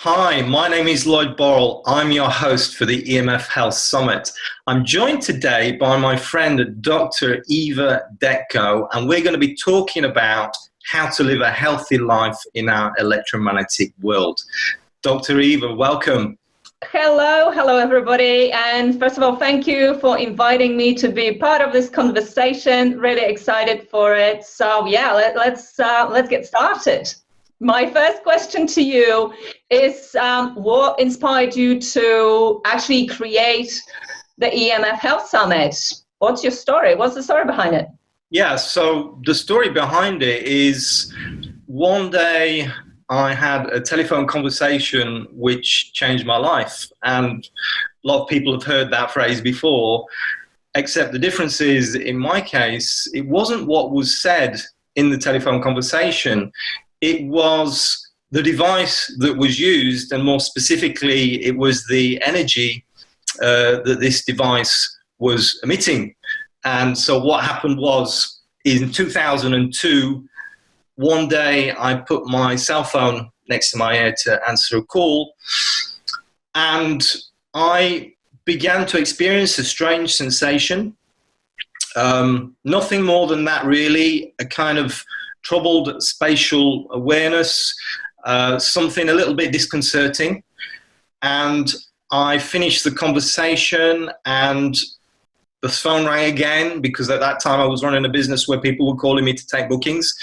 Hi, my name is Lloyd Borrell. I'm your host for the EMF Health Summit. I'm joined today by my friend, Dr. Eva Detko, and we're going to be talking about how to live a healthy life in our electromagnetic world. Dr. Eva, welcome. Hello everybody. And first of all, thank you for inviting me to be part of this conversation. Really excited for it. So yeah, let's get started. My first question to you is what inspired you to actually create the EMF Health Summit? What's your story? What's the story behind it? Yeah, so the story behind it is one day I had a telephone conversation which changed my life. And a lot of people have heard that phrase before, except the difference is, in my case, it wasn't what was said in the telephone conversation. It was the device that was used, and more specifically, it was the energy that this device was emitting. And so what happened was, in 2002, one day I put my cell phone next to my ear to answer a call, and I began to experience a strange sensation. Nothing more than that, really, a kind of troubled spatial awareness, something a little bit disconcerting. And I finished the conversation and the phone rang again, because at that time I was running a business where people were calling me to take bookings.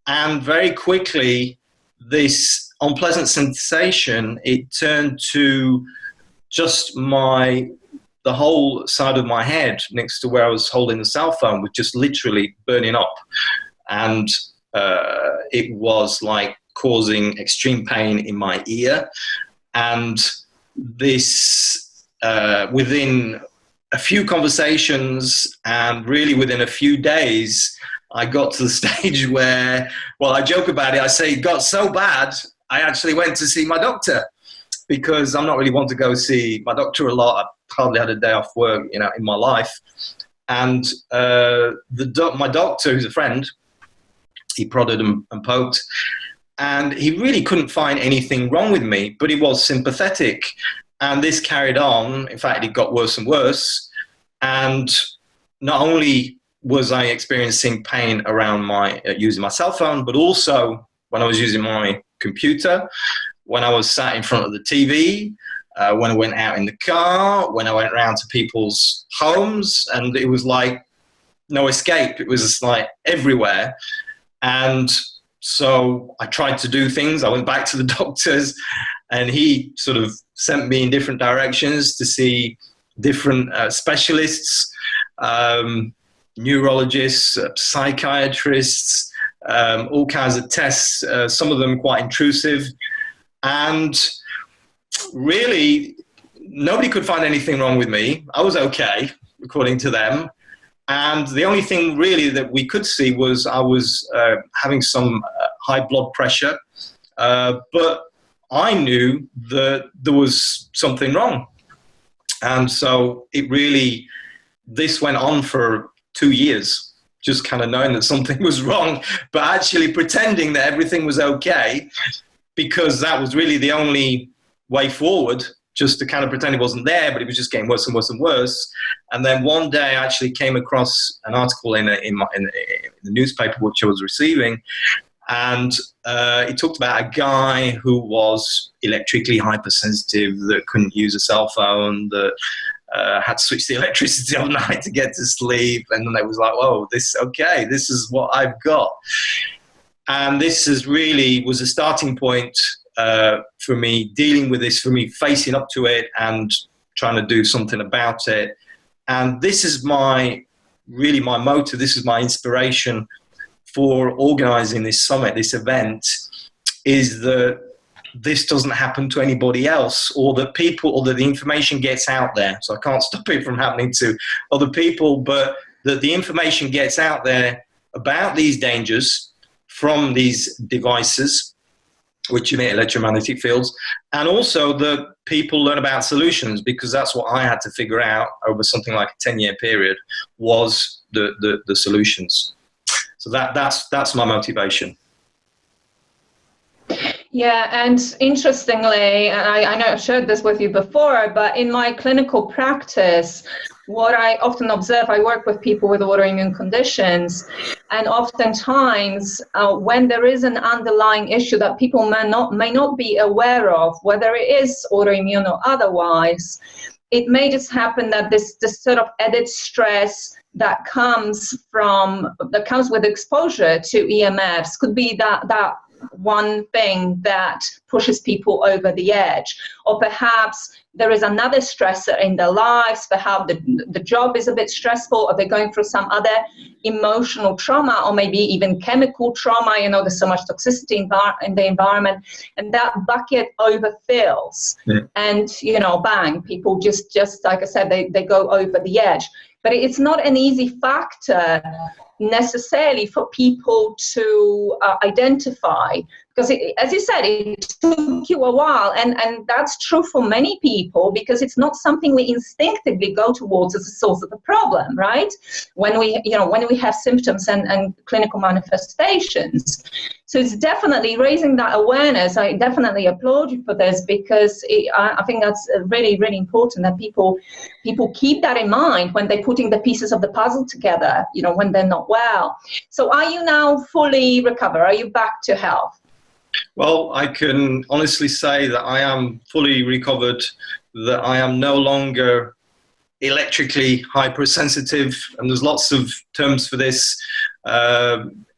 And very quickly, this unpleasant sensation, it turned to just the whole side of my head next to where I was holding the cell phone was just literally burning up. And it was like causing extreme pain in my ear. And this, within a few conversations and really within a few days, I got to the stage where, well, I joke about it. I say it got so bad, I actually went to see my doctor, because I'm not really one to go see my doctor a lot. I hardly had a day off work, in my life. And my doctor, who's a friend, he prodded and poked, and he really couldn't find anything wrong with me, but he was sympathetic. And this carried on. In fact, it got worse and worse. And not only was I experiencing pain around using my cell phone, but also when I was using my computer, when I was sat in front of the TV, when I went out in the car, when I went around to people's homes, and it was like no escape. It was just like everywhere. And so I tried to do things. I went back to the doctors, and he sort of sent me in different directions to see different specialists, neurologists, psychiatrists, all kinds of tests, some of them quite intrusive. And really, nobody could find anything wrong with me. I was okay, according to them. And the only thing really that we could see was I was having some high blood pressure, but I knew that there was something wrong. And so this went on for 2 years, just kind of knowing that something was wrong, but actually pretending that everything was okay, because that was really the only way forward, just to kind of pretend it wasn't there, but it was just getting worse and worse and worse. And then one day I actually came across an article in the newspaper which I was receiving, and it talked about a guy who was electrically hypersensitive, that couldn't use a cell phone, that had to switch the electricity all night to get to sleep. And then it was like, whoa, this is what I've got. And this was a starting point for me dealing with this, for me facing up to it and trying to do something about it. And this is my motive, this is my inspiration for organizing this summit, this event, is that this doesn't happen to anybody else, or that the information gets out there. So I can't stop it from happening to other people, but that the information gets out there about these dangers from these devices which emit electromagnetic fields, and also that people learn about solutions, because that's what I had to figure out over something like a 10-year period, was the solutions. So that's my motivation. Yeah, and interestingly, and I know I've shared this with you before, but in my clinical practice, what I often observe, I work with people with autoimmune conditions, and oftentimes when there is an underlying issue that people may not be aware of, whether it is autoimmune or otherwise, it may just happen that this sort of added stress that comes with exposure to EMFs could be that one thing that pushes people over the edge, or perhaps there is another stressor in their lives. Perhaps the job is a bit stressful, or they're going through some other emotional trauma, or maybe even chemical trauma. There's so much toxicity in the environment, and that bucket overfills. Yeah. And bang, people just like I said, they go over the edge. But it's not an easy factor necessarily for people to identify, because as you said, it took you a while, and that's true for many people, because it's not something we instinctively go towards as a source of the problem, right? When we have symptoms and clinical manifestations. So it's definitely raising that awareness. I definitely applaud you for this, because I think that's really, really important that people keep that in mind when they're putting the pieces of the puzzle together, when they're not well. So are you now fully recovered? Are you back to health? Well, I can honestly say that I am fully recovered, that I am no longer electrically hypersensitive, and there's lots of terms for this,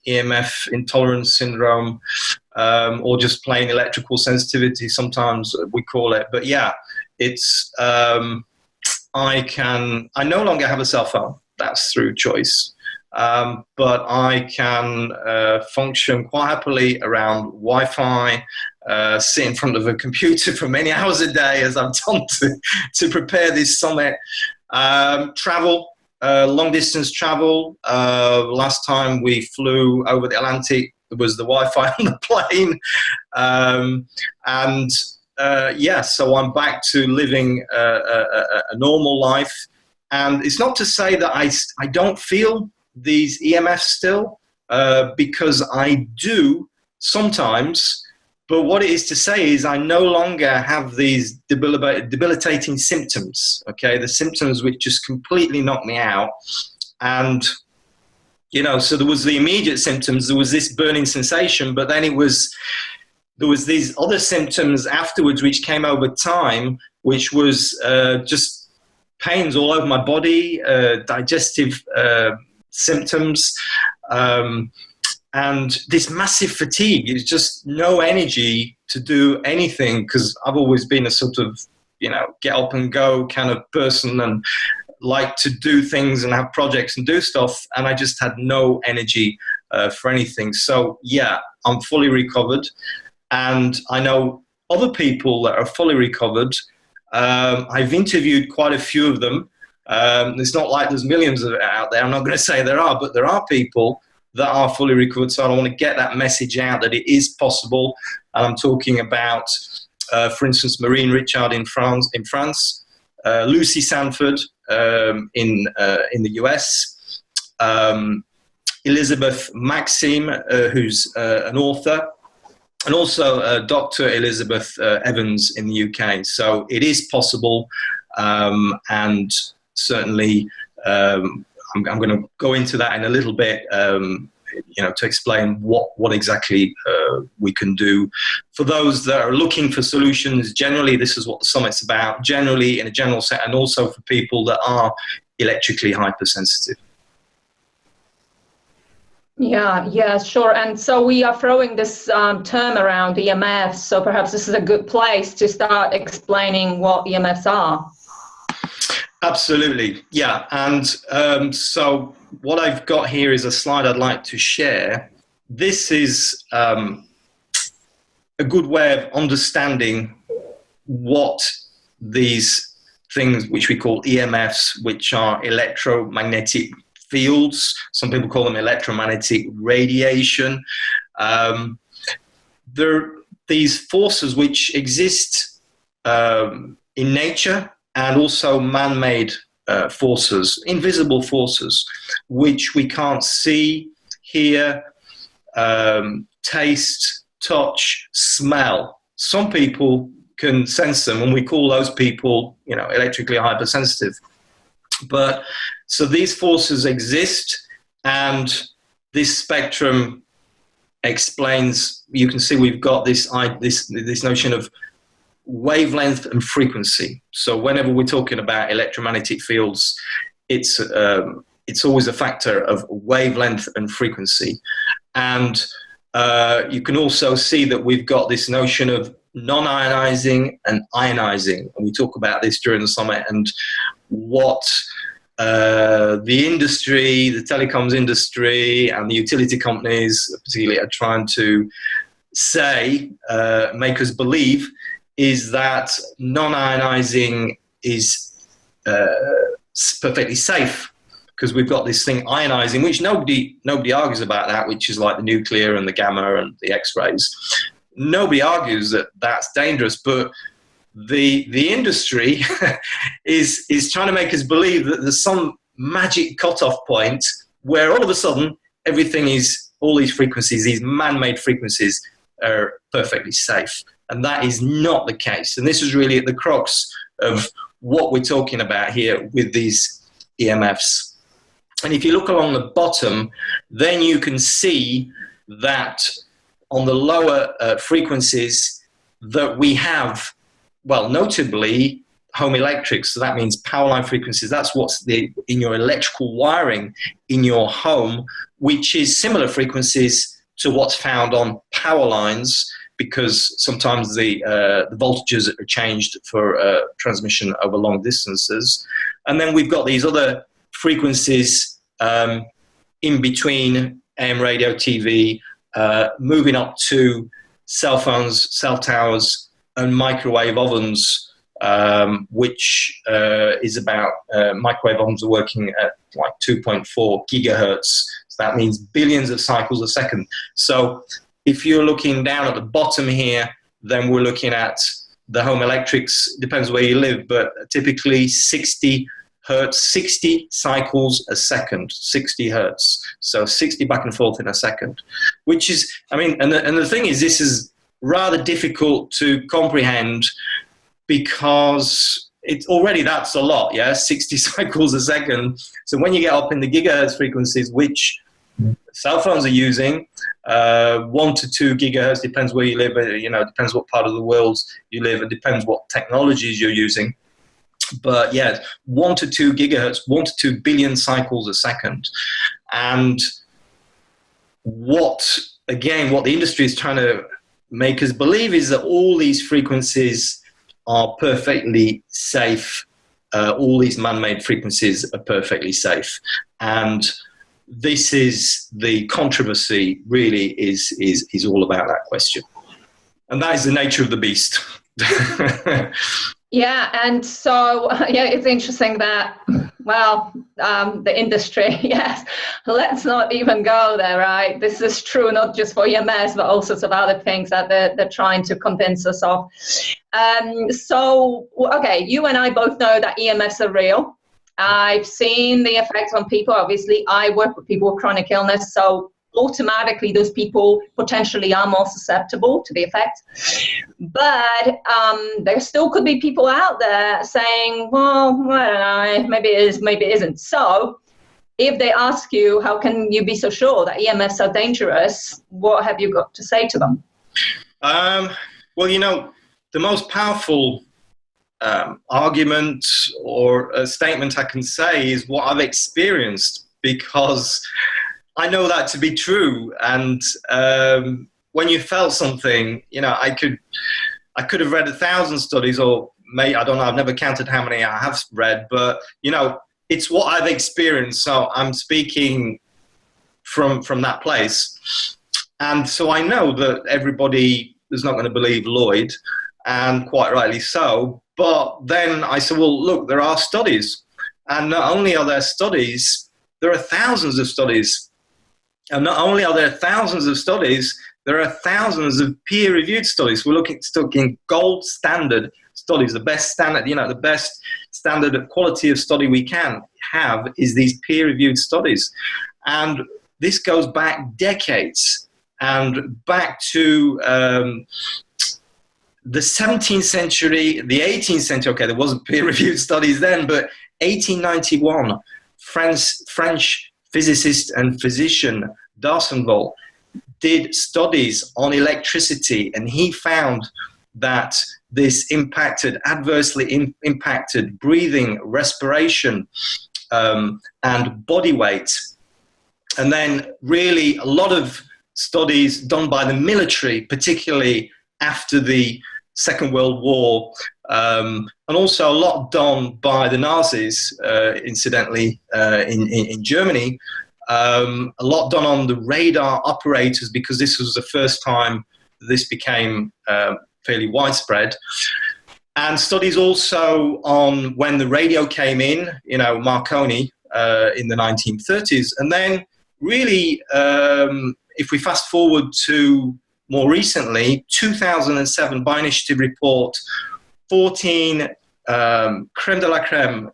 EMF intolerance syndrome, or just plain electrical sensitivity, sometimes we call it. But yeah, it's, I no longer have a cell phone. That's through choice. But I can function quite happily around Wi-Fi, sit in front of a computer for many hours a day, as I've done to prepare this summit. Travel, long distance travel. Last time we flew over the Atlantic, there was the Wi-Fi on the plane. So I'm back to living a normal life. And it's not to say that I don't feel these EMFs still, because I do sometimes, but what it is to say is I no longer have these debilitating symptoms, okay, the symptoms which just completely knock me out. And, so there was the immediate symptoms, there was this burning sensation, but then there was these other symptoms afterwards which came over time, which was just pains all over my body, digestive symptoms, and this massive fatigue. It's just no energy to do anything, because I've always been a sort of, get up and go kind of person, and like to do things and have projects and do stuff, and I just had no energy for anything. So yeah, I'm fully recovered, and I know other people that are fully recovered. I've interviewed quite a few of them. It's not like there's millions of it out there. I'm not going to say there are, but there are people that are fully recovered. So I want to get that message out that it is possible. And I'm talking about, for instance, Marine Richard in France, Lucy Sanford in the US, Elizabeth Maxim, who's an author, and also Dr. Elizabeth Evans in the UK. So it is possible, and certainly I'm going to go into that in a little bit, to explain what exactly we can do. For those that are looking for solutions, generally this is what the summit's about, generally in a general set, and also for people that are electrically hypersensitive. Yeah, sure. And so we are throwing this term around, EMFs, so perhaps this is a good place to start explaining what EMFs are. Absolutely, yeah. And so what I've got here is a slide I'd like to share. This is a good way of understanding what these things, which we call EMFs, which are electromagnetic fields. Some people call them electromagnetic radiation. There are these forces which exist in nature, and also man-made forces, invisible forces, which we can't see, hear, taste, touch, smell. Some people can sense them, and we call those people, electrically hypersensitive. But so these forces exist, and this spectrum explains. You can see we've got this notion of wavelength and frequency. So whenever we're talking about electromagnetic fields, it's always a factor of wavelength and frequency. And you can also see that we've got this notion of non-ionizing and ionizing. And we talk about this during the summit, and what the industry, the telecoms industry, and the utility companies particularly are trying to say, make us believe, is that non-ionizing is perfectly safe, because we've got this thing ionizing, which nobody argues about that, which is like the nuclear and the gamma and the X-rays. Nobody argues that that's dangerous, but the industry is trying to make us believe that there's some magic cutoff point where all of a sudden all these frequencies, these man-made frequencies, are perfectly safe. And that is not the case. And this is really at the crux of what we're talking about here with these EMFs. And if you look along the bottom, then you can see that on the lower frequencies that we have, well, notably home electrics. So that means power line frequencies. That's what's in your electrical wiring in your home, which is similar frequencies to what's found on power lines, because sometimes the voltages are changed for transmission over long distances. And then we've got these other frequencies in between AM radio, TV, moving up to cell phones, cell towers, and microwave ovens, which is about, microwave ovens are working at like 2.4 gigahertz. So that means billions of cycles a second. So if you're looking down at the bottom here, then we're looking at the home electrics. Depends where you live, but typically 60 hertz, 60 cycles a second, 60 hertz. So 60 back and forth in a second, which is, and the thing is, this is rather difficult to comprehend, because that's a lot, 60 cycles a second. So when you get up in the gigahertz frequencies, which cell phones are using, 1 to 2 gigahertz, depends where you live, depends what part of the world you live, and depends what technologies you're using. But 1 to 2 gigahertz, 1 to 2 billion cycles a second. And what the industry is trying to make us believe is that all these frequencies are perfectly safe. All these man-made frequencies are perfectly safe. And this is the controversy, really, is all about that question. And that is the nature of the beast. Yeah, and so, it's interesting that, the industry, yes, let's not even go there, right? This is true not just for EMS, but all sorts of other things that they're trying to convince us of. You and I both know that EMFs are real. I've seen the effects on people. Obviously, I work with people with chronic illness, so automatically those people potentially are more susceptible to the effects. But there still could be people out there saying, well, I don't know, maybe it is, maybe it isn't. So if they ask you, how can you be so sure that EMFs are dangerous, what have you got to say to them? The most powerful argument or a statement I can say is what I've experienced, because I know that to be true. And when you felt something, I could have read 1,000 studies, or I don't know, I've never counted how many I have read, but it's what I've experienced. So I'm speaking from that place. And so I know that everybody is not going to believe Lloyd, and quite rightly so. But then I said, well, look, there are studies. And not only are there studies, there are thousands of studies. And not only are there thousands of studies, there are thousands of peer-reviewed studies. We're looking gold standard studies, the best standard, the best standard of quality of study we can have is these peer-reviewed studies. And this goes back decades. and back to the 17th century, the 18th century. Okay, there wasn't peer-reviewed studies then, but 1891, French physicist and physician D'Arsenval did studies on electricity, and he found that this adversely impacted breathing, respiration, and body weight. And then really a lot of studies done by the military, particularly after the Second World War, and also a lot done by the Nazis, incidentally, in Germany. A lot done on the radar operators, because this was the first time this became fairly widespread. And studies also on when the radio came in, Marconi in the 1930s. And then really, if we fast forward to more recently, 2007 by initiative report, 14 creme de la creme,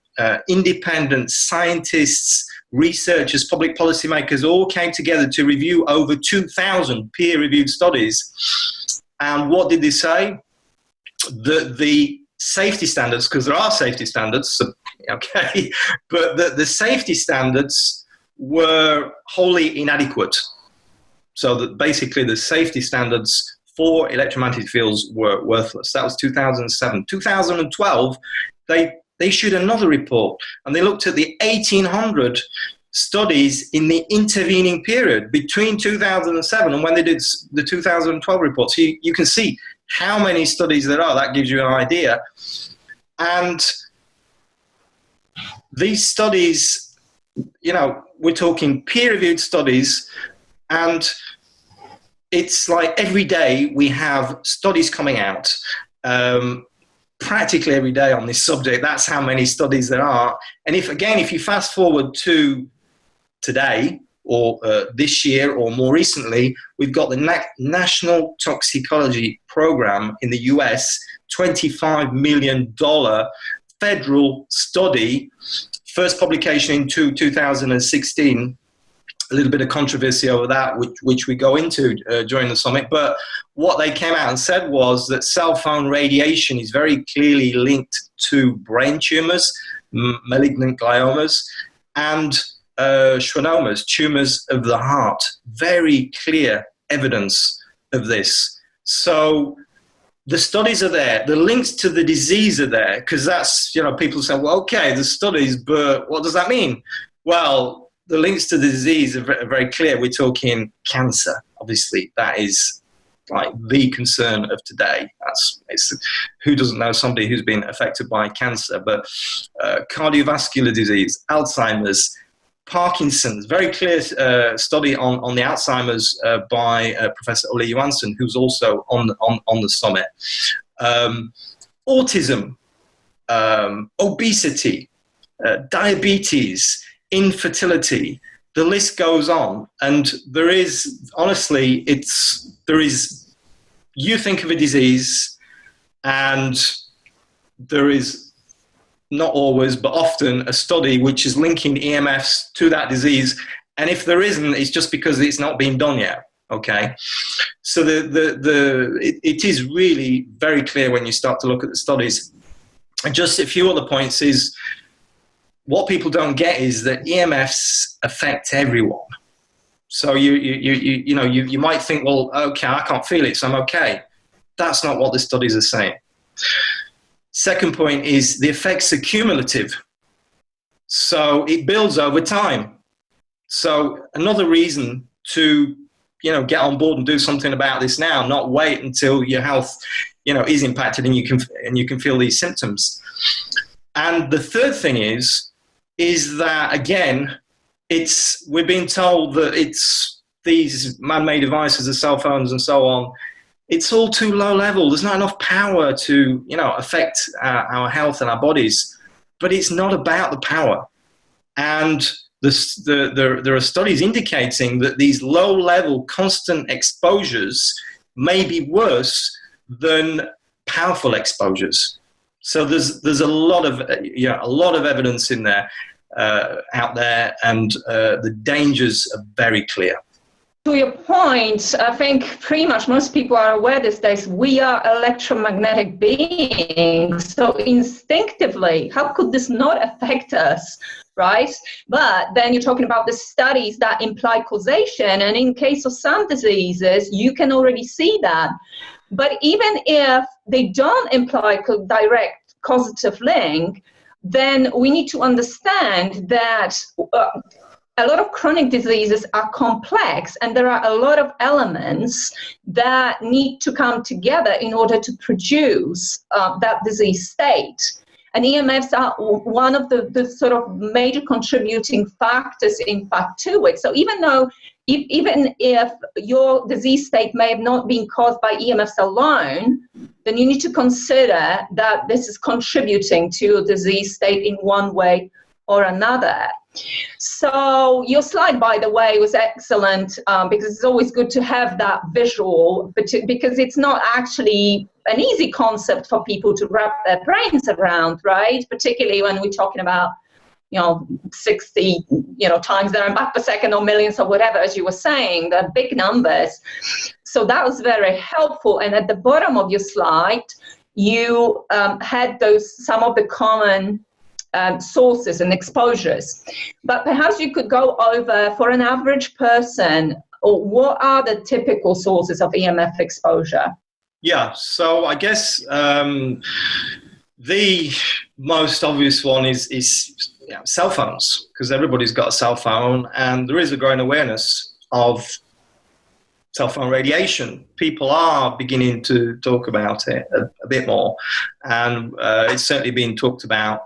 independent scientists, researchers, public policymakers all came together to review over 2,000 peer-reviewed studies. And what did they say? The safety standards, because there are safety standards, okay, but the safety standards were wholly inadequate. So that basically the safety standards for electromagnetic fields were worthless. That was 2007. 2012, they issued another report, and they looked at the 1,800 studies in the intervening period between 2007 and when they did the 2012 report. So you can see how many studies there are. That gives you an idea. And these studies, we're talking peer-reviewed studies, and it's like every day we have studies coming out, practically every day on this subject. That's how many studies there are. And if you fast forward to today, or this year, or more recently, we've got the National Toxicology Program in the US, $25 million federal study, first publication in 2016. A little bit of controversy over that, which we go into during the summit. But what they came out and said was that cell phone radiation is very clearly linked to brain tumors, malignant gliomas, and schwannomas, tumors of the heart. Very clear evidence of this. So the studies are there. The links to the disease are there, because that's, people say, well, okay, the studies, but what does that mean? Well, the links to the disease are very clear. We're talking cancer. Obviously, that is like the concern of today. Who doesn't know somebody who's been affected by cancer? But cardiovascular disease, Alzheimer's, Parkinson's. Very clear study on the Alzheimer's by Professor Ole Johansson, who's also on the summit. Autism, obesity, diabetes, infertility, the list goes on. And there is, honestly, you think of a disease, and there is not always, but often, a study which is linking EMFs to that disease. And if there isn't, it's just because it's not been done yet. Okay. So it is really very clear when you start to look at the studies. And just a few other points is, what people don't get is that EMFs affect everyone. So you might think, well, okay, I can't feel it, so I'm okay. That's not what the studies are saying. Second point is the effects are cumulative. So it builds over time. So another reason to, get on board and do something about this now, not wait until your health, is impacted and you can feel these symptoms. And the third thing is that, again, we're being told that it's these man-made devices, the cell phones and so on, it's all too low level. There's not enough power to, affect our health and our bodies. But it's not about the power. And there are studies indicating that these low-level constant exposures may be worse than powerful exposures. So there's a lot of evidence in there, out there, and the dangers are very clear. to your point, I think pretty much most people are aware these days we are electromagnetic beings. So instinctively, how could this not affect us, right? But then you're talking about the studies that imply causation. And in case of some diseases, you can already see that. But even if they don't imply direct causative link, then we need to understand that a lot of chronic diseases are complex, and there are a lot of elements that need to come together in order to produce that disease state. And EMFs are one of the sort of major contributing factors, in fact, to it. So even if your disease state may have not been caused by EMFs alone, then you need to consider that this is contributing to your disease state in one way or another. So your slide, by the way, was excellent because it's always good to have that visual, because it's not actually an easy concept for people to wrap their brains around, right? Particularly when we're talking about, 60, times their impact per second or millions or whatever, as you were saying, they're big numbers. So that was very helpful. And at the bottom of your slide, you had some of the common sources and exposures. But perhaps you could go over, for an average person, what are the typical sources of EMF exposure? Yeah, so I guess the most obvious one is cell phones, because everybody's got a cell phone, and there is a growing awareness of cell phone radiation. People are beginning to talk about it a bit more, and it's certainly being talked about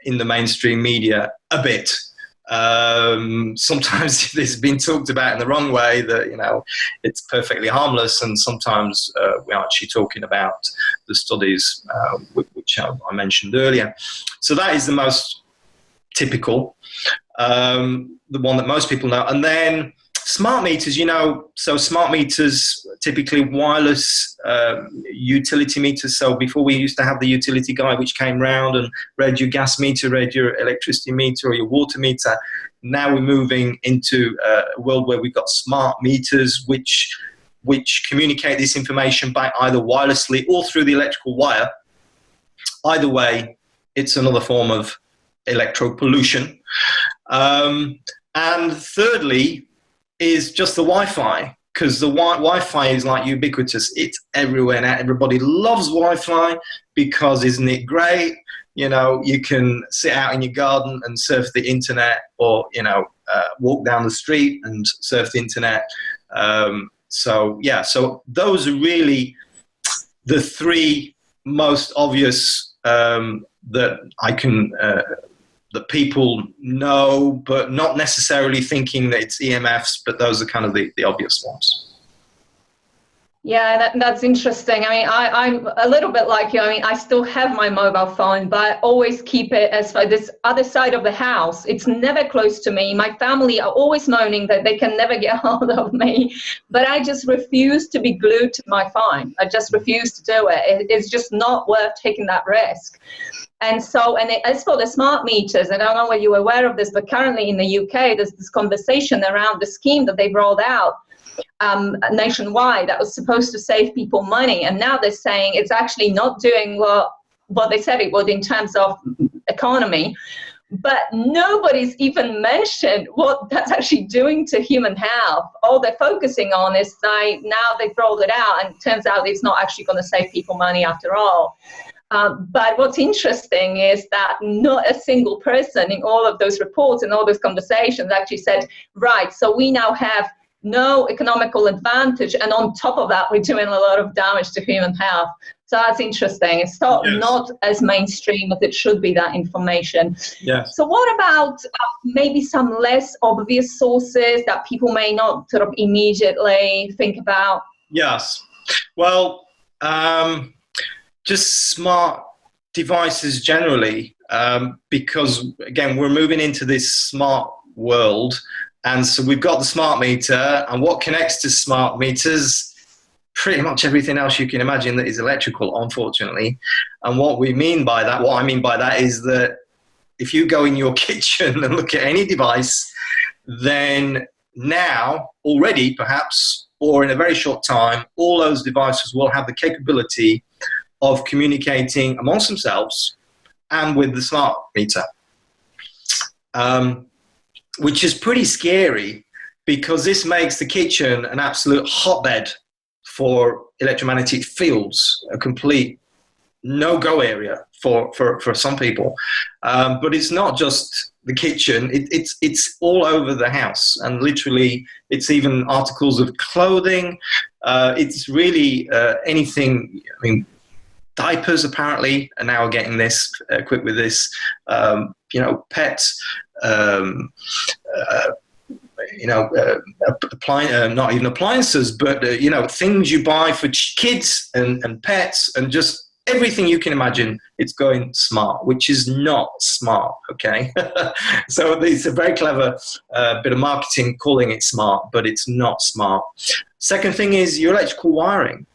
in the mainstream media a bit. Sometimes it's been talked about in the wrong way, that it's perfectly harmless, and sometimes we're actually talking about the studies which I mentioned earlier. So that is the most typical, the one that most people know. And then smart meters, so smart meters, typically wireless utility meters. So before, we used to have the utility guy which came round and read your gas meter, read your electricity meter or your water meter. Now we're moving into a world where we've got smart meters which communicate this information back either wirelessly or through the electrical wire. Either way, it's another form of electropollution. And thirdly is just the Wi-Fi, because the Wi-Fi is like ubiquitous. It's everywhere now. Everybody loves Wi-Fi because, isn't it great? You can sit out in your garden and surf the internet, or walk down the street and surf the internet. So those are really the three most obvious that I can that people know, but not necessarily thinking that it's EMFs, but those are kind of the obvious ones. Yeah, that's interesting. I mean, I'm a little bit like you. I mean, I still have my mobile phone, but I always keep it as far this other side of the house. It's never close to me. My family are always moaning that they can never get hold of me, but I just refuse to be glued to my phone. I just refuse to do it. It's just not worth taking that risk. And so, as for the smart meters, I don't know whether you're aware of this, but currently in the UK, there's this conversation around the scheme that they've rolled out nationwide that was supposed to save people money. And now they're saying it's actually not doing what they said it would in terms of economy. But nobody's even mentioned what that's actually doing to human health. All they're focusing on is now they've rolled it out, and it turns out it's not actually going to save people money after all. But what's interesting is that not a single person in all of those reports and all those conversations actually said, right, so we now have no economical advantage, and on top of that, we're doing a lot of damage to human health. So that's interesting. It's not as mainstream as it should be, that information. Yes. So what about maybe some less obvious sources that people may not sort of immediately think about? Yes. Well, just smart devices generally, because, again, we're moving into this smart world. And so we've got the smart meter, and what connects to smart meters, pretty much everything else you can imagine that is electrical, unfortunately. And what I mean by that is that if you go in your kitchen and look at any device, then now, already perhaps, or in a very short time, all those devices will have the capability of communicating amongst themselves and with the smart meter, which is pretty scary, because this makes the kitchen an absolute hotbed for electromagnetic fields, a complete no-go area for some people. But it's not just the kitchen, it's all over the house, and literally it's even articles of clothing. It's really anything. I mean, diapers apparently are now getting this, equipped with this. Pets. Not even appliances, but things you buy for kids and pets, and just everything you can imagine. It's going smart, which is not smart. Okay, so it's a very clever bit of marketing calling it smart, but it's not smart. Second thing is your electrical wiring.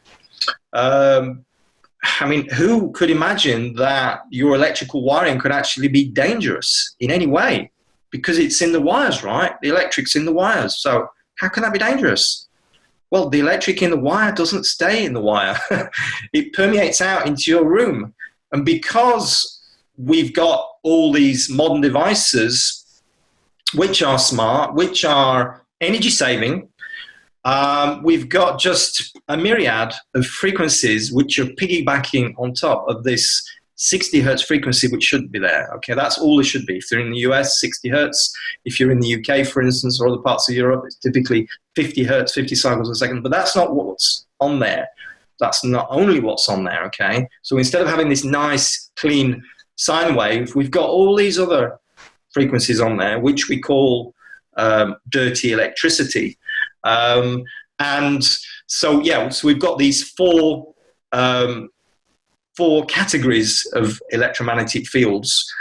I mean, who could imagine that your electrical wiring could actually be dangerous in any way? Because it's in the wires, right? The electric's in the wires. So how can that be dangerous? Well, the electric in the wire doesn't stay in the wire. It permeates out into your room. And because we've got all these modern devices, which are smart, which are energy saving, we've got just a myriad of frequencies which are piggybacking on top of this 60 hertz frequency, which shouldn't be there. Okay, that's all it should be. If you're in the US, 60 hertz. If you're in the UK, for instance, or other parts of Europe, it's typically 50 hertz, 50 cycles a second. But that's not what's on there. That's not only what's on there. Okay, so instead of having this nice, clean sine wave, we've got all these other frequencies on there, which we call dirty electricity. And so we've got these four categories of electromagnetic fields: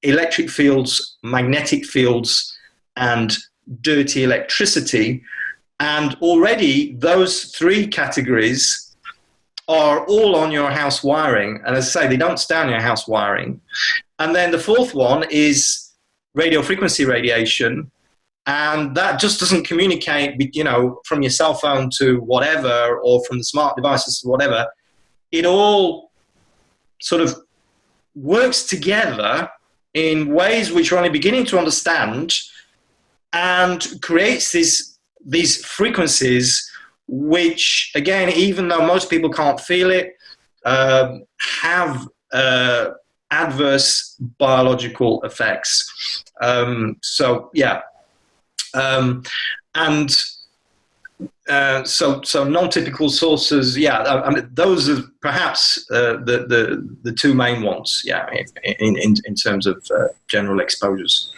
electric fields, magnetic fields, and dirty electricity. And already those three categories are all on your house wiring. And as I say, they don't stay on your house wiring. And then the fourth one is radio frequency radiation. And that just doesn't communicate, from your cell phone to whatever, or from the smart devices to whatever. It all sort of works together in ways which we're only beginning to understand, and creates these frequencies which, again, even though most people can't feel it, have adverse biological effects. So non-typical sources, those are perhaps the two main ones, in terms of general exposures.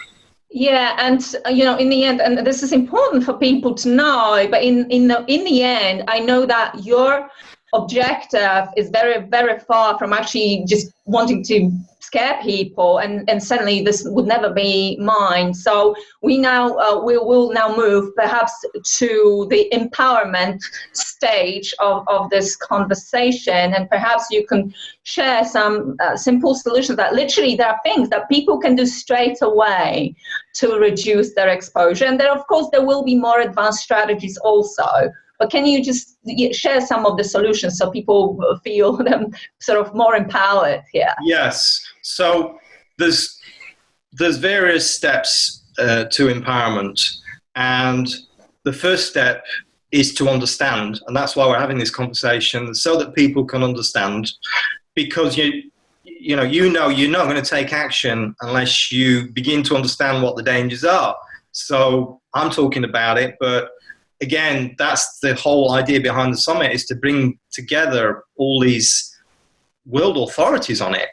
Yeah, and in the end, and this is important for people to know, but in the end, I know that your objective is very, very far from actually just wanting to scare people, and certainly this would never be mine. So we will now move perhaps to the empowerment stage of this conversation, and perhaps you can share some simple solutions that literally there are things that people can do straight away to reduce their exposure. And then of course there will be more advanced strategies also. But can you just share some of the solutions so people feel them sort of more empowered here? Yes. So there's various steps to empowerment, and the first step is to understand, and that's why we're having this conversation, so that people can understand. Because you're not going to take action unless you begin to understand what the dangers are. So I'm talking about it, but again, that's the whole idea behind the summit, is to bring together all these world authorities on it,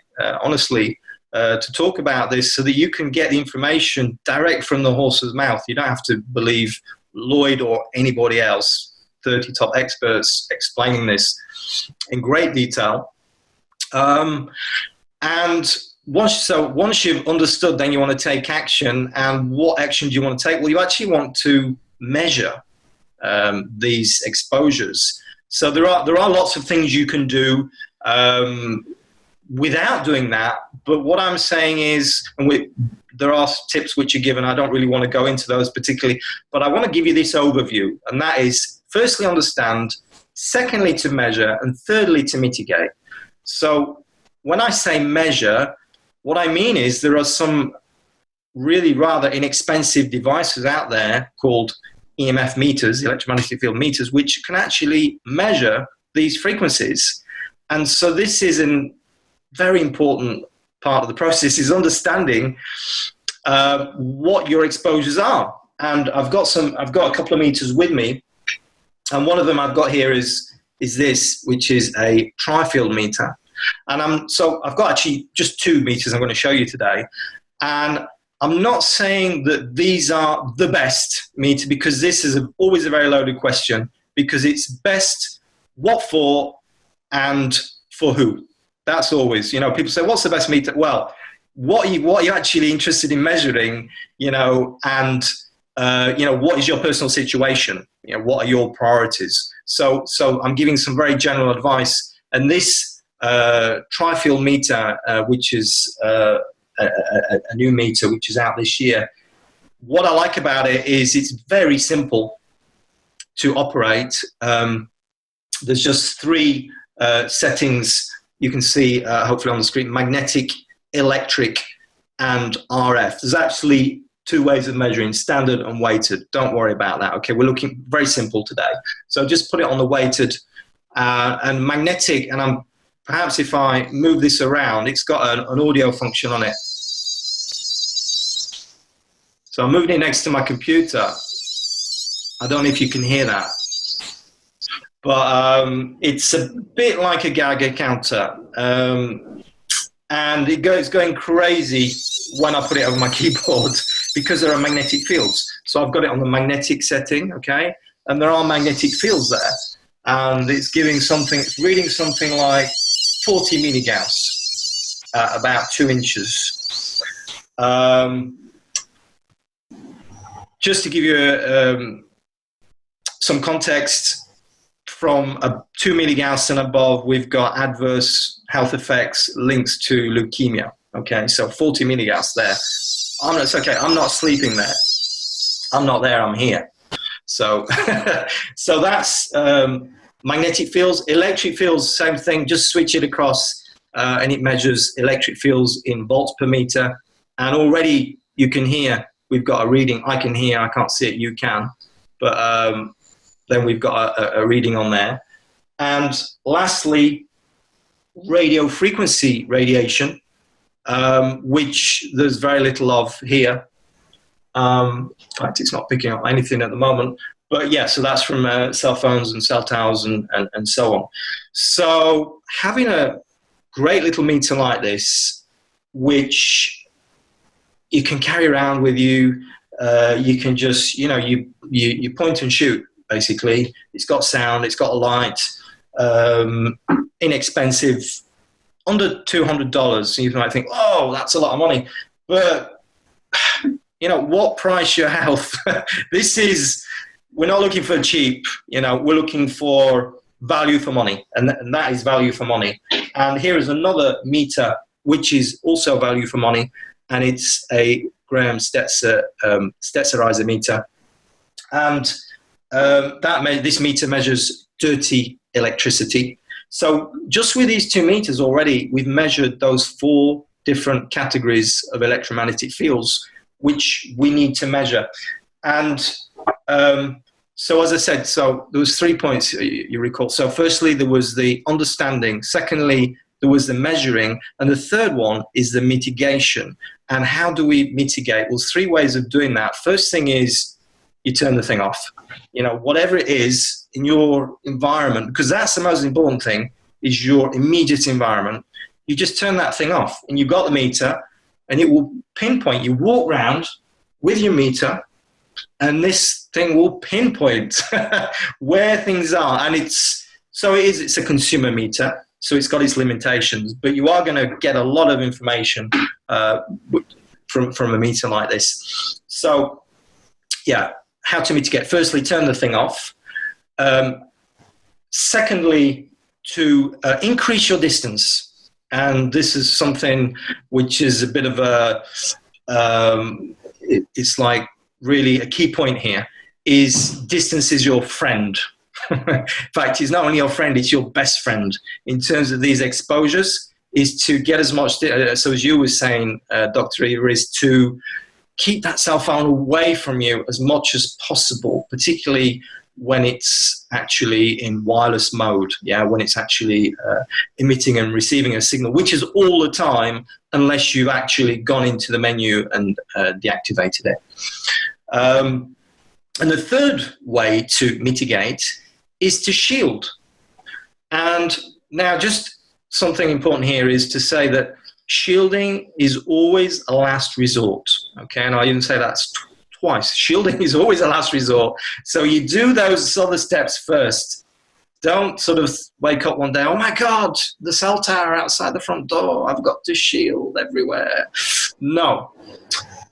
to talk about this, so that you can get the information direct from the horse's mouth. You don't have to believe Lloyd or anybody else, 30 top experts explaining this in great detail. And once you've understood, then you want to take action. And what action do you want to take? Well, you actually want to measure these exposures. So there are lots of things you can do without doing that. But what I'm saying is, and there are tips which are given. I don't really want to go into those particularly, but I want to give you this overview, and that is, firstly, understand, secondly, to measure, and thirdly, to mitigate. So when I say measure, what I mean is there are some really rather inexpensive devices out there called EMF meters, electromagnetic field meters, which can actually measure these frequencies. And so this is a very important part of the process, is understanding what your exposures are. And I've got a couple of meters with me, and one of them I've got here is this, which is a tri-field meter. And so I've got actually just 2 meters I'm going to show you today. And I'm not saying that these are the best meter, because this is always a very loaded question, because it's best what for and for who. That's always, people say, what's the best meter? Well, what are you actually interested in measuring, and, what is your personal situation? What are your priorities? So I'm giving some very general advice. And this tri-field meter, which is a new meter, which is out this year, what I like about it is it's very simple to operate. There's just 3 settings you can see, hopefully on the screen: magnetic, electric, and RF. There's actually 2 ways of measuring: standard and weighted. Don't worry about that. Okay, we're looking very simple today. So just put it on the weighted and magnetic. And perhaps if I move this around, it's got an audio function on it. So I'm moving it next to my computer. I don't know if you can hear that, but it's a bit like a Geiger counter. And it's going crazy when I put it over my keyboard because there are magnetic fields. So I've got it on the magnetic setting, okay? And there are magnetic fields there. And it's reading something like 40 milligauss, about 2 inches. Just to give you some context, from 2 milligauss and above, we've got adverse health effects, links to leukemia. Okay, so 40 milligauss there. It's okay, I'm not sleeping there. I'm not there, I'm here. So, so that's magnetic fields. Electric fields, same thing, just switch it across and it measures electric fields in volts per meter. And already you can hear, we've got a reading. I can hear, I can't see it, you can. But then we've got a reading on there. And lastly, radio frequency radiation, which there's very little of here. In fact, it's not picking up anything at the moment. But yeah, so that's from cell phones and cell towers and so on. So having a great little meter like this, which you can carry around with you, you can just, you point and shoot, basically. It's got sound, it's got a light, inexpensive, under $200. You might think, oh, that's a lot of money. But, what price your health? We're not looking for cheap, we're looking for value for money, and that is value for money. And here is another meter, which is also value for money, and it's a Graham Stetzerizer meter. And this meter measures dirty electricity. So just with these 2 meters already, we've measured those 4 different categories of electromagnetic fields, which we need to measure. And so as I said, so there was 3 points you recall. So firstly, there was the understanding. Secondly, there was the measuring. And the third one is the mitigation. And how do we mitigate? Well, 3 ways of doing that. First thing is you turn the thing off. Whatever it is in your environment, because that's the most important thing, is your immediate environment. You just turn that thing off, and you've got the meter, and it will pinpoint. You walk around with your meter, and this thing will pinpoint where things are. And it's a consumer meter, so it's got its limitations, but you are going to get a lot of information from a meter like this. So yeah, how to mitigate. Firstly, turn the thing off. Secondly, to increase your distance. And this is something which is a bit of it's like really a key point here is distance is your friend. In fact, it's not only your friend, it's your best friend in terms of these exposures, is to get as much, so as you were saying, Dr. Eva, is to keep that cell phone away from you as much as possible, particularly when it's actually in wireless mode, when it's actually emitting and receiving a signal, which is all the time, unless you've actually gone into the menu and deactivated it. And the third way to mitigate is to shield. And now just something important here is to say that shielding is always a last resort. Okay, and I even say that twice. Shielding is always a last resort. So you do those other steps first. Don't sort of wake up one day, oh my God, the cell tower outside the front door, I've got to shield everywhere. No,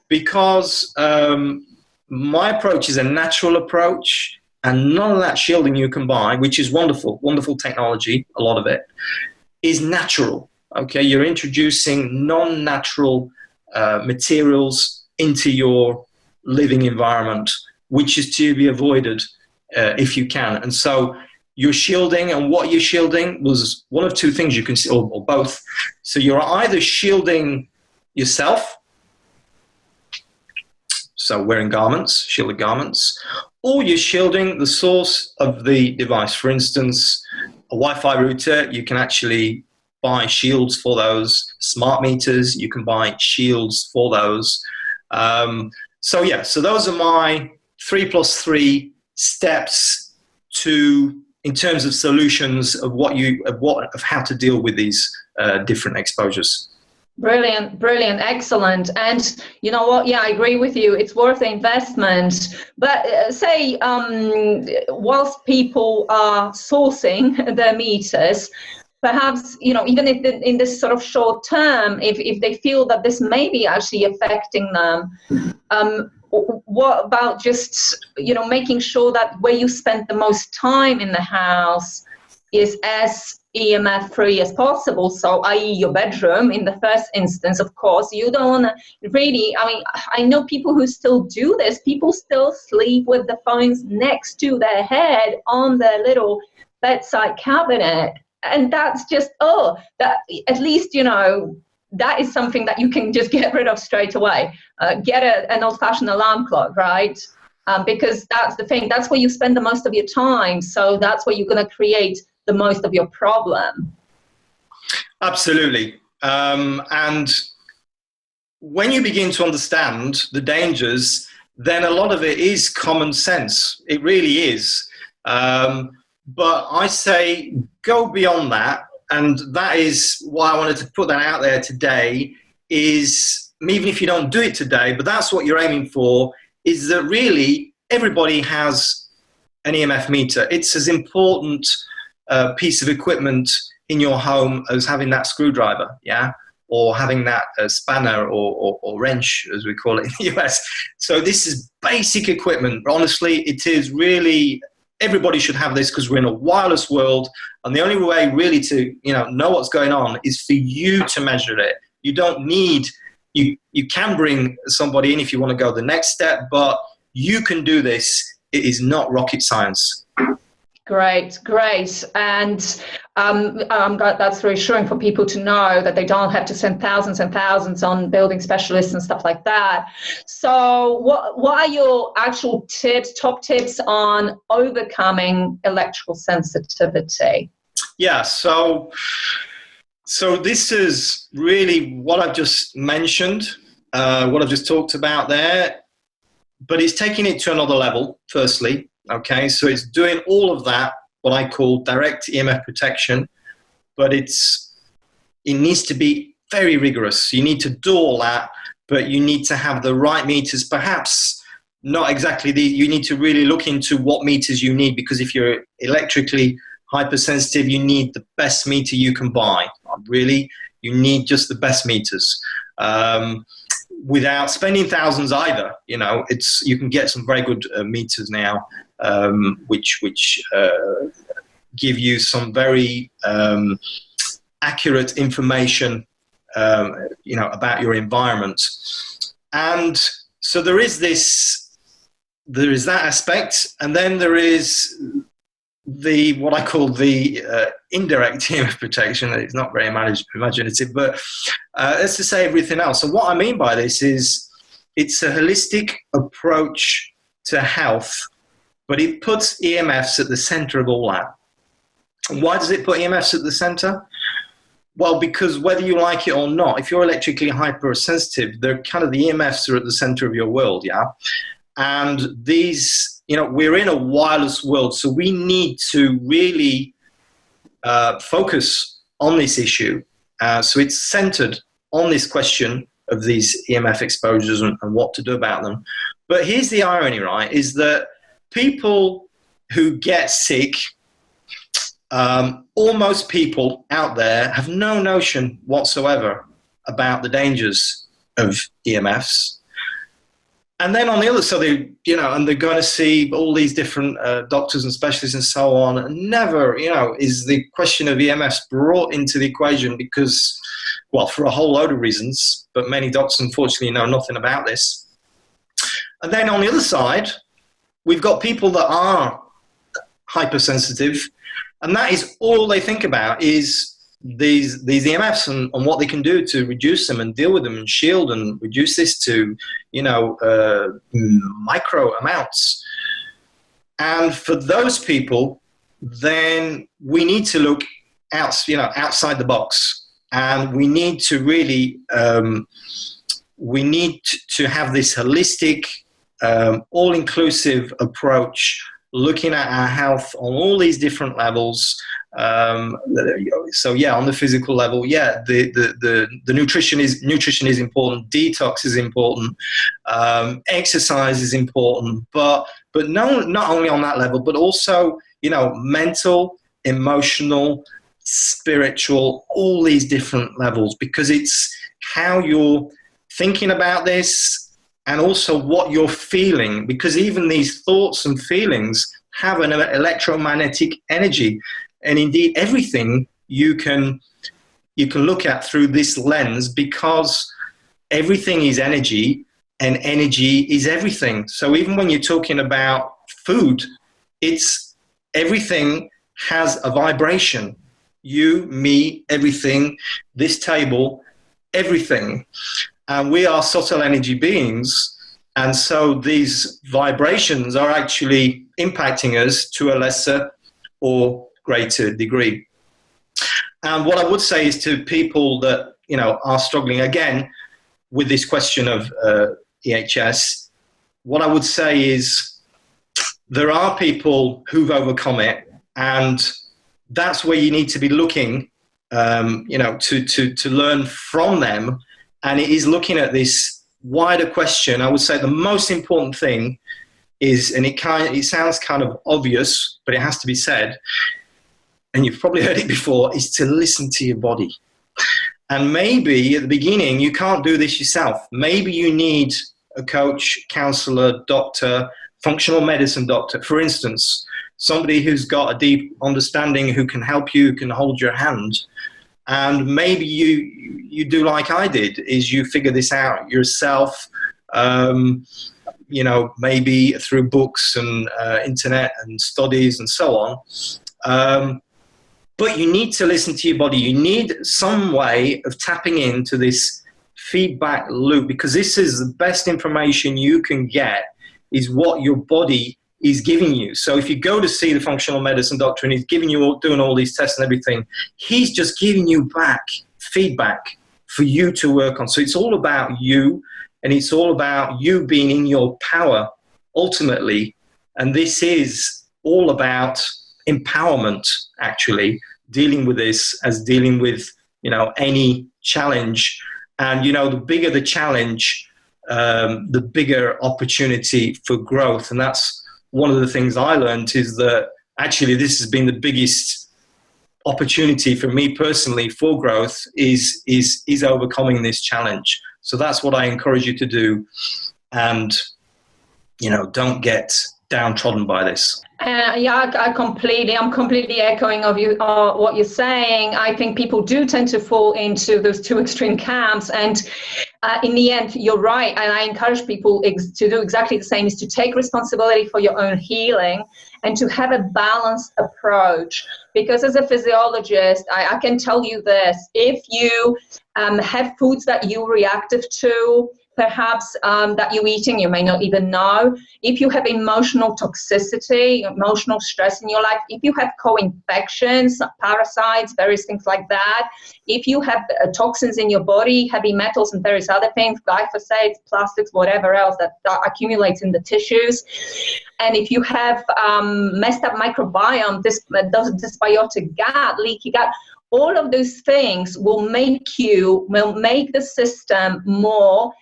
because my approach is a natural approach, and none of that shielding you can buy, which is wonderful, wonderful technology, a lot of it, is natural. Okay, you're introducing non-natural materials into your living environment, which is to be avoided if you can. And so you're shielding, and what you're shielding was one of two things you can see, or both. So you're either shielding yourself, so wearing garments, shielded garments, or you're shielding the source of the device. For instance, a Wi-Fi router, you can actually buy shields for those. Smart meters, you can buy shields for those. So those are my 3+3 steps in terms of solutions of how to deal with these different exposures. Brilliant, excellent. And you know what? Yeah, I agree with you. It's worth the investment. But say, whilst people are sourcing their meters, perhaps, even if in this sort of short term, if they feel that this may be actually affecting them, what about just, making sure that where you spend the most time in the house is as EMF free as possible? So, i.e. your bedroom in the first instance, of course. You don't want to really, I know people who still do this. People still sleep with the phones next to their head on their little bedside cabinet. And that's just, that at least, that is something that you can just get rid of straight away. Get an old-fashioned alarm clock, right? Because that's the thing. That's where you spend the most of your time. So that's where you're going to create the most of your problem. Absolutely. And when you begin to understand the dangers, then a lot of it is common sense. It really is. But I say go beyond that. And that is why I wanted to put that out there today, is even if you don't do it today, but that's what you're aiming for, is that really everybody has an EMF meter. It's as important piece of equipment in your home as having that screwdriver, or having that spanner or wrench, as we call it in the US. So this is basic equipment. Honestly, it is really, everybody should have this, because we're in a wireless world, and the only way really to know what's going on is for you to measure it. You don't need, you can bring somebody in if you want to go the next step, but you can do this. It is not rocket science. Great. And that's reassuring for people to know that they don't have to spend thousands and thousands on building specialists and stuff like that. So what are your actual top tips on overcoming electrical sensitivity? Yeah, so this is really what I've just mentioned, what I've just talked about there, but it's taking it to another level, firstly. Okay, so it's doing all of that, what I call direct EMF protection, but it needs to be very rigorous. You need to do all that, but you need to have the right meters, perhaps not exactly you need to really look into what meters you need, because if you're electrically hypersensitive, you need the best meter you can buy. Really, you need just the best meters. Without spending thousands either, you can get some very good meters now, which give you some very accurate information, about your environment. And so there is that aspect, and then there is what I call the indirect EMF protection. It's not very imaginative, but let's just say everything else. So what I mean by this is it's a holistic approach to health, but it puts EMFs at the center of all that. And why does it put EMFs at the center? Well, because whether you like it or not, if you're electrically hypersensitive, the EMFs are at the center of your world, yeah? And these, we're in a wireless world, so we need to really focus on this issue. So it's centered on this question of these EMF exposures and what to do about them. But here's the irony, right, is that people who get sick, almost people out there have no notion whatsoever about the dangers of EMFs. And then on the other side, and they're going to see all these different doctors and specialists and so on. And never, is the question of EMFs brought into the equation because, well, for a whole load of reasons, but many doctors unfortunately know nothing about this. And then on the other side, we've got people that are hypersensitive, and that is all they think about is these EMFs and what they can do to reduce them and deal with them and shield and reduce this to, micro amounts. And for those people, then we need to look outside the box, and we need to really, we need to have this holistic, all-inclusive approach, looking at our health on all these different levels. So yeah, on the physical level, yeah, the nutrition is important, detox is important, exercise is important, but no, not only on that level, but also mental, emotional, spiritual, all these different levels, because it's how you're thinking about this and also what you're feeling, because even these thoughts and feelings have an electromagnetic energy. And indeed, everything you can look at through this lens, because everything is energy and energy is everything. So even when you're talking about food, it's everything has a vibration. You, me, everything, this table, everything. And we are subtle energy beings. And so these vibrations are actually impacting us to a lesser or greater degree. And what I would say is to people that, are struggling again with this question of EHS, what I would say is there are people who've overcome it, and that's where you need to be looking, to learn from them. And it is looking at this wider question. I would say the most important thing is, and it sounds kind of obvious, but it has to be said, and you've probably heard it before, is to listen to your body. And maybe at the beginning, you can't do this yourself. Maybe you need a coach, counselor, doctor, functional medicine doctor, for instance, somebody who's got a deep understanding, who can help you, who can hold your hand. And maybe you do like I did, is you figure this out yourself, maybe through books and internet and studies and so on. But you need to listen to your body. You need some way of tapping into this feedback loop, because this is the best information you can get, is what your body is giving you. So if you go to see the functional medicine doctor and he's giving you doing all these tests and everything, he's just giving you back feedback for you to work on. So it's all about you, and it's all about you being in your power ultimately. And this is all about empowerment, actually, dealing with this as dealing with, any challenge. And, the bigger the challenge, the bigger opportunity for growth. And that's one of the things I learned, is that actually this has been the biggest opportunity for me personally for growth, is overcoming this challenge. So that's what I encourage you to do. And, don't get downtrodden by this. Yeah, I'm completely echoing of you what you're saying. I think people do tend to fall into those two extreme camps, and in the end, you're right. And I encourage people to do exactly the same: is to take responsibility for your own healing and to have a balanced approach. Because as a physiologist, I can tell you this: if you have foods that you reactive to, perhaps that you're eating, you may not even know. If you have emotional toxicity, emotional stress in your life, if you have co-infections, parasites, various things like that, if you have toxins in your body, heavy metals and various other things, glyphosate, plastics, whatever else that accumulates in the tissues, and if you have messed up microbiome, dysbiotic gut, leaky gut, all of those things will make the system more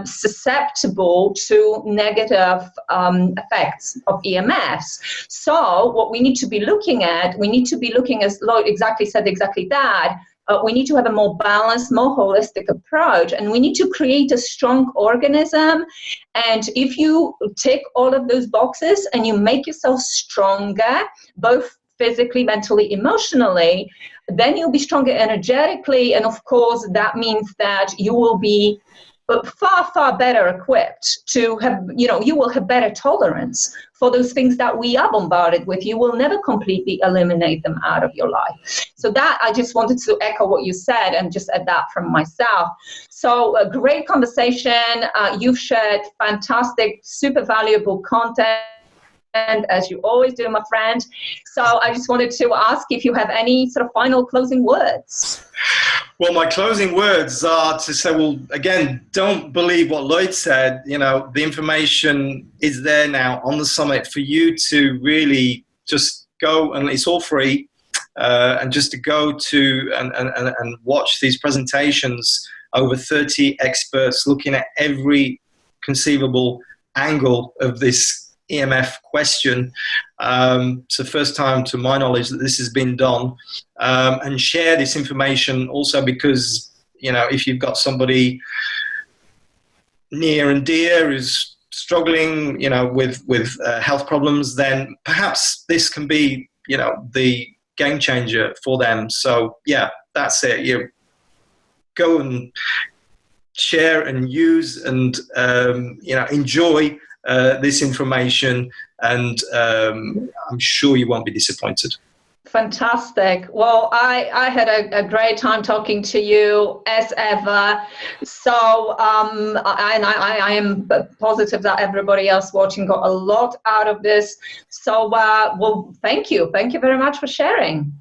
susceptible to negative effects of EMFs. So what we need to be looking at, as Lloyd said exactly that, we need to have a more balanced, more holistic approach, and we need to create a strong organism. And if you tick all of those boxes and you make yourself stronger, both physically, mentally, emotionally, then you'll be stronger energetically. And of course, that means that you will be far better equipped to have, you will have better tolerance for those things that we are bombarded with. You will never completely eliminate them out of your life. So that, I just wanted to echo what you said and just add that from myself. So a great conversation. You've shared fantastic, super valuable content, and as you always do, my friend. So I just wanted to ask if you have any sort of final closing words. Well, my closing words are to say, well, again, don't believe what Lloyd said. The information is there now on the summit for you to really just go, and it's all free, and just to go to and watch these presentations. Over 30 experts looking at every conceivable angle of this EMF question. It's the first time, to my knowledge, that this has been done, and share this information also because, if you've got somebody near and dear who's struggling, with health problems, then perhaps this can be, the game changer for them. So yeah, that's it. You go and share and use and, enjoy this information, and I'm sure you won't be disappointed. Fantastic. Well, I had a great time talking to you as ever. So I am positive that everybody else watching got a lot out of this. So, well, thank you. Thank you very much for sharing.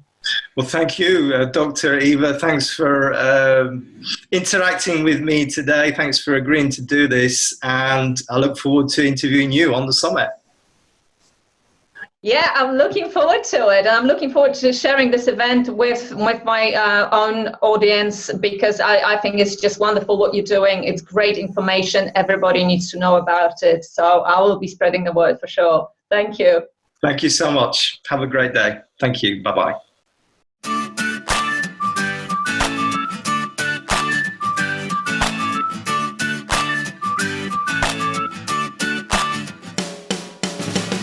Well, thank you, Dr. Eva. Thanks for interacting with me today. Thanks for agreeing to do this. And I look forward to interviewing you on the summit. Yeah, I'm looking forward to it. I'm looking forward to sharing this event with my own audience, because I think it's just wonderful what you're doing. It's great information. Everybody needs to know about it. So I will be spreading the word for sure. Thank you. Thank you so much. Have a great day. Thank you. Bye-bye.